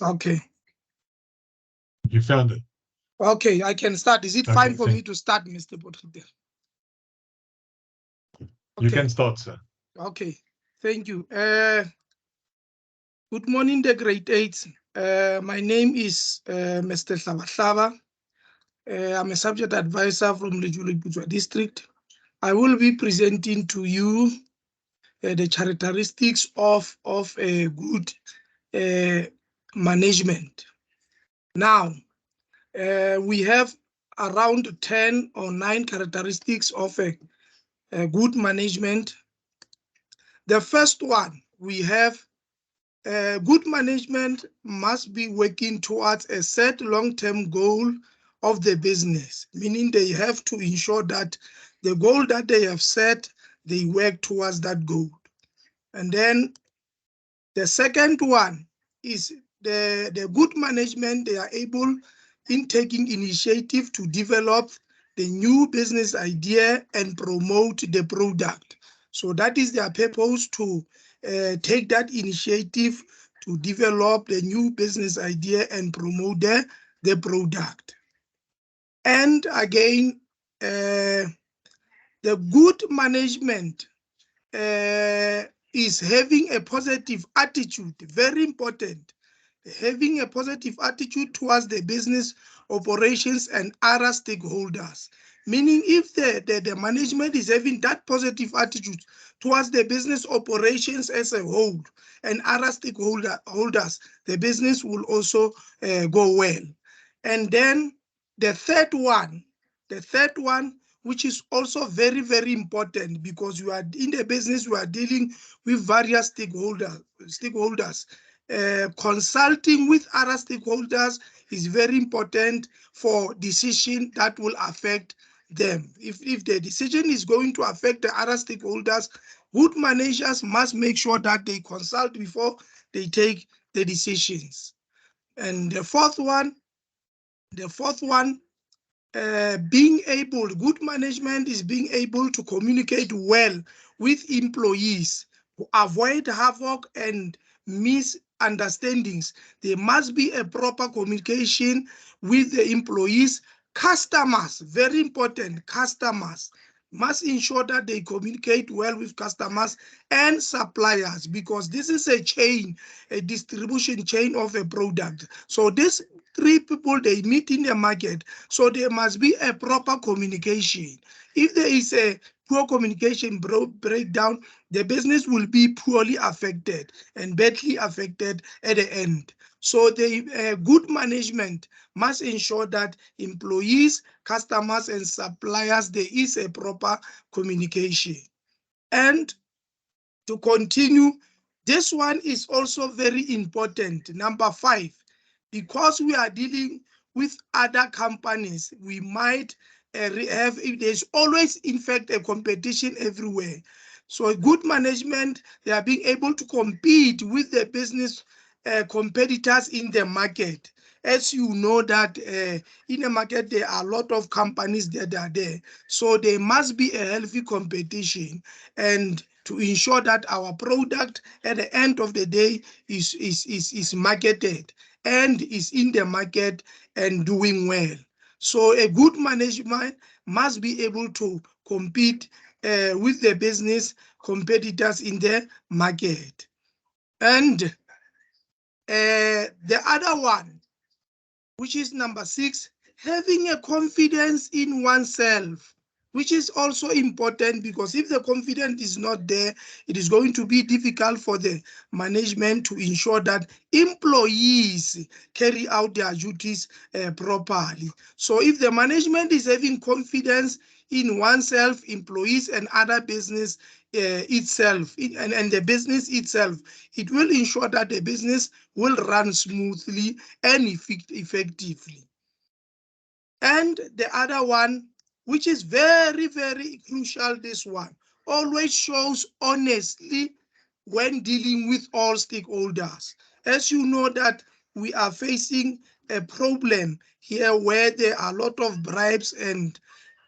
Okay. You found it. Okay, I can start. Is it fine for me to start, Mr. Potgieter? You can start, sir. Okay, thank you. Good morning, the grade 8s. My name is Mr. Hlaba. I'm a subject advisor from the Julibuchwa district. I will be presenting to you the characteristics of a good management. Now, we have around 10 or 9 characteristics of a good management. The first one, we have good management must be working towards a set long-term goal of the business, meaning they have to ensure that the goal that they have set, they work towards that goal. And then the second one is the good management, they are able in taking initiative to develop the new business idea and promote the product. So that is their purpose, to take that initiative to develop the new business idea and promote the product. And again, the good management is having a positive attitude, very important. Having a positive attitude towards the business operations and other stakeholders. Meaning if the management is having that positive attitude towards the business operations as a whole and other stakeholders, the business will also go well. And then the third one, which is also very, very important, because you are in the business, we are dealing with various stakeholders. Consulting with other stakeholders is very important for decision that will affect them. If the decision is going to affect the other stakeholders, good managers must make sure that they consult before they take the decisions. And the fourth one, good management is being able to communicate well with employees, to avoid havoc and misunderstandings. There must be a proper communication with the employees. Customers, very important, customers must ensure that they communicate well with customers and suppliers, because this is a chain, a distribution chain of a product. So these 3 people, they meet in the market, so there must be a proper communication. If there is a poor communication breakdown, the business will be poorly affected and badly affected at the end. So the good management must ensure that employees, customers, and suppliers, there is a proper communication. And to continue, this one is also very important. Number 5, because we are dealing with other companies, we might have, there's always, in fact, a competition everywhere. So good management, they are being able to compete with the business competitors in the market. As you know that in the market, there are a lot of companies that are there. So there must be a healthy competition, and to ensure that our product at the end of the day is marketed and is in the market and doing well. So a good management must be able to compete with the business competitors in the market. And the other one, which is number 6, having a confidence in oneself, which is also important, because if the confidence is not there, it is going to be difficult for the management to ensure that employees carry out their duties properly. So if the management is having confidence in oneself, employees, and other business itself, and the business itself, it will ensure that the business will run smoothly and effectively. And the other one, which is very, very crucial, this one, always shows honesty when dealing with all stakeholders. As you know that we are facing a problem here where there are a lot of bribes and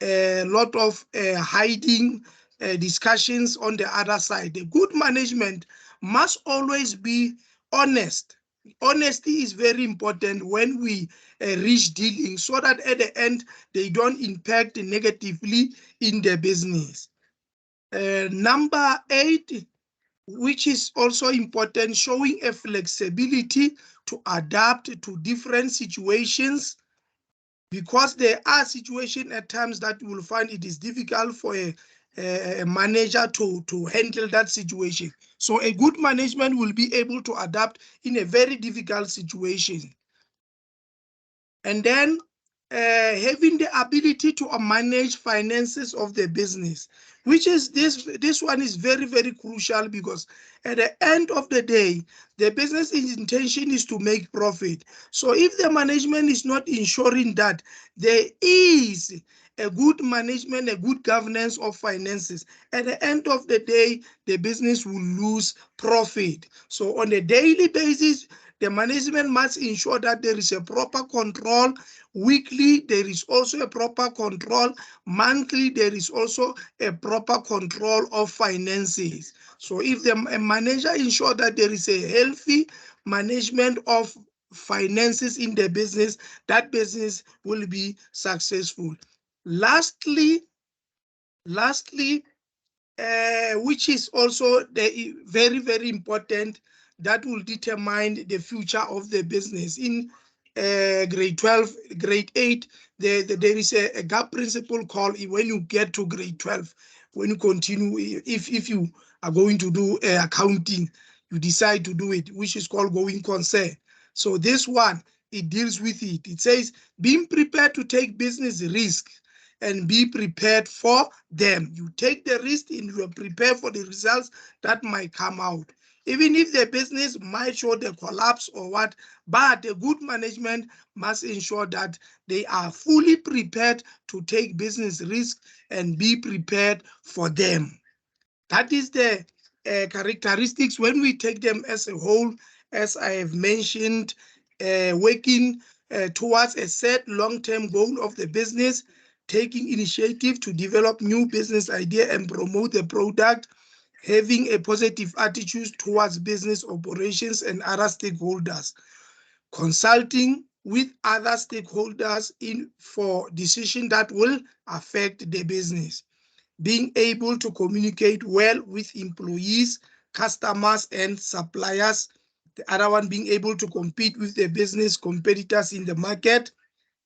a lot of hiding discussions on the other side. The good management must always be honest. honesty is very important when we reach dealing, so that at the end they don't impact negatively in the business. Number 8, which is also important, showing a flexibility to adapt to different situations, because there are situations at times that you will find it is difficult for a manager to handle that situation. So a good management will be able to adapt in a very difficult situation. And then having the ability to manage finances of the business, which is this one is very, very crucial, because at the end of the day, the business intention is to make profit. So if the management is not ensuring that there is a good management, a good governance of finances, at the end of the day, the business will lose profit. So on a daily basis, the management must ensure that there is a proper control. Weekly, there is also a proper control. Monthly, there is also a proper control of finances. So if a manager ensures that there is a healthy management of finances in the business, that business will be successful. Lastly, which is also very, very important, that will determine the future of the business. In grade 12, grade 8, there is a gap principle called, when you get to grade 12, when you continue, if you are going to do accounting, you decide to do it, which is called going concern. So this one, it deals with it. It says, being prepared to take business risk and be prepared for them. You take the risk and you are prepared for the results that might come out. Even if the business might show the collapse or what, but a good management must ensure that they are fully prepared to take business risk and be prepared for them. That is the characteristics when we take them as a whole, as I have mentioned, working towards a set long-term goal of the business, taking initiative to develop new business idea and promote the product, having a positive attitude towards business operations and other stakeholders, consulting with other stakeholders for decisions that will affect the business, being able to communicate well with employees, customers, and suppliers. The other one, being able to compete with the business competitors in the market,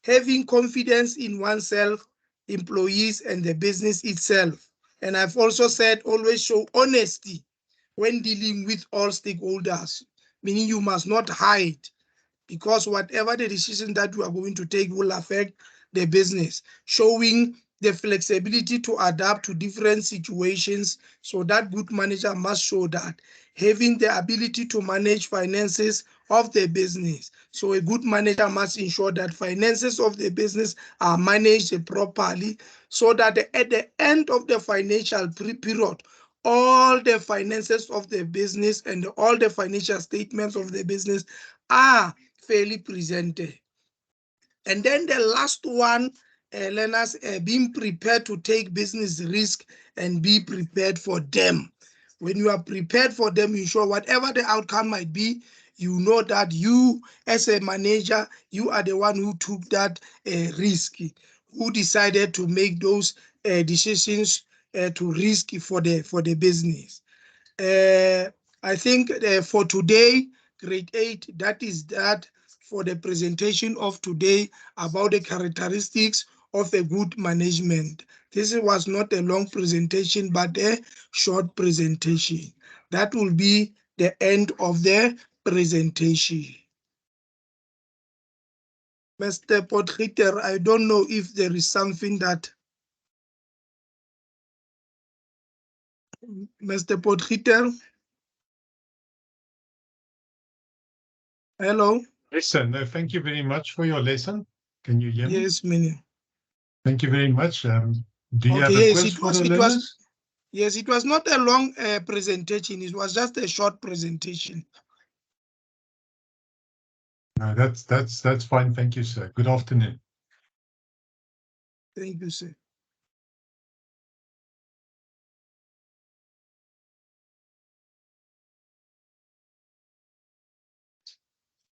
having confidence in oneself, employees, and the business itself. And I've also said, always show honesty when dealing with all stakeholders, meaning you must not hide, because whatever the decision that you are going to take will affect the business. Showing the flexibility to adapt to different situations, so that good manager must show that. Having the ability to manage finances of the business. So a good manager must ensure that finances of the business are managed properly, so that at the end of the financial period, all the finances of the business and all the financial statements of the business are fairly presented. And then the last one, learners, being prepared to take business risk and be prepared for them. When you are prepared for them, you ensure whatever the outcome might be, you know that you, as a manager, you are the one who took that risk, who decided to make those decisions to risk for the business. I think for today, grade 8, that is that for the presentation of today about the characteristics of a good management. This was not a long presentation, but a short presentation. That will be the end of the presentation. Mr. Potgieter, I don't know if there is something that Mr. Potgieter. Hello. Listen, thank you very much for your lesson. Can you hear me? Yes, Minnie. Thank you very much. Do you have a Yes, quiz for the learners? Yes, it was not a long presentation. It was just a short presentation. No, that's fine. Thank you, sir. Good afternoon. Thank you, sir.